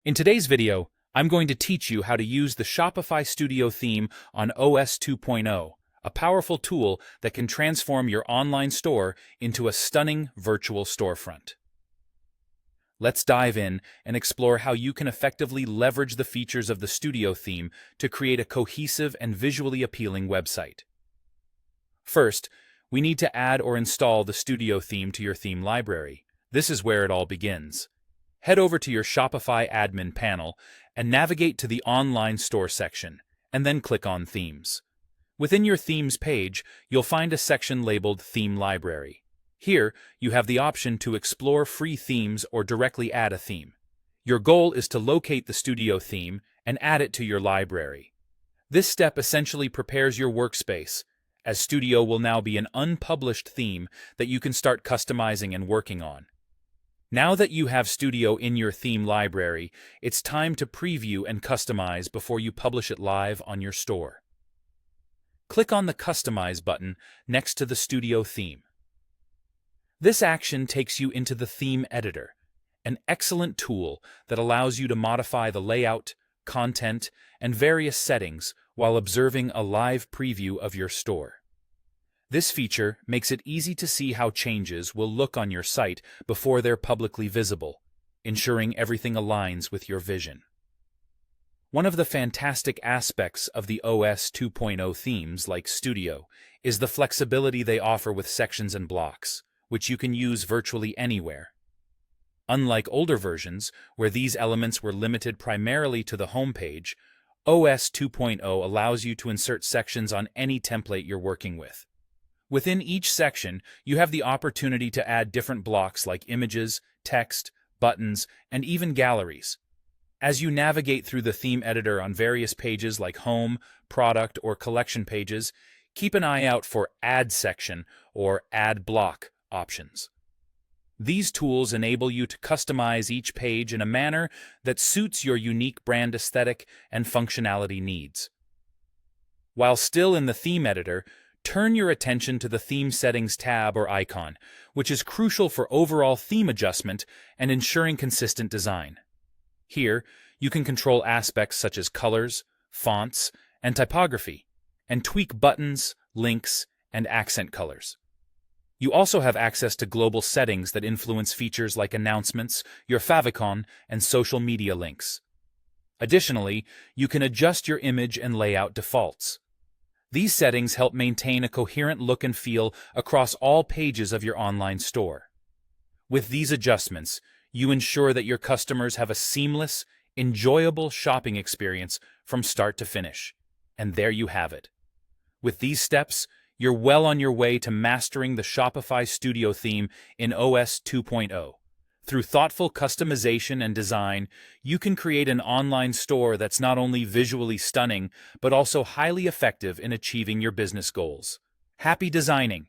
In today's video, I'm going to teach you how to use the Shopify Studio theme on OS 2.0, a powerful tool that can transform your online store into a stunning virtual storefront. Let's dive in and explore how you can effectively leverage the features of the Studio theme to create a cohesive and visually appealing website. First, we need to add or install the Studio theme to your theme library. This is where it all begins. Head over to your Shopify admin panel and navigate to the Online Store section, and then click on Themes. Within your Themes page, you'll find a section labeled Theme Library. Here, you have the option to explore free themes or directly add a theme. Your goal is to locate the Studio theme and add it to your library. This step essentially prepares your workspace, as Studio will now be an unpublished theme that you can start customizing and working on. Now that you have Studio in your theme library, it's time to preview and customize before you publish it live on your store. Click on the Customize button next to the Studio theme. This action takes you into the Theme Editor, an excellent tool that allows you to modify the layout, content, and various settings while observing a live preview of your store. This feature makes it easy to see how changes will look on your site before they're publicly visible, ensuring everything aligns with your vision. One of the fantastic aspects of the OS 2.0 themes like Studio is the flexibility they offer with sections and blocks, which you can use virtually anywhere. Unlike older versions, where these elements were limited primarily to the homepage, OS 2.0 allows you to insert sections on any template you're working with. Within each section, you have the opportunity to add different blocks like images, text, buttons, and even galleries. As you navigate through the theme editor on various pages like Home, Product, or Collection pages, keep an eye out for Add Section or Add Block options. These tools enable you to customize each page in a manner that suits your unique brand aesthetic and functionality needs. While still in the theme editor, turn your attention to the Theme Settings tab or icon, which is crucial for overall theme adjustment and ensuring consistent design. Here, you can control aspects such as colors, fonts, and typography, and tweak buttons, links, and accent colors. You also have access to global settings that influence features like announcements, your favicon, and social media links. Additionally, you can adjust your image and layout defaults. These settings help maintain a coherent look and feel across all pages of your online store. With these adjustments, you ensure that your customers have a seamless, enjoyable shopping experience from start to finish. And there you have it. With these steps, you're well on your way to mastering the Shopify Studio theme in OS 2.0. Through thoughtful customization and design, you can create an online store that's not only visually stunning, but also highly effective in achieving your business goals. Happy designing!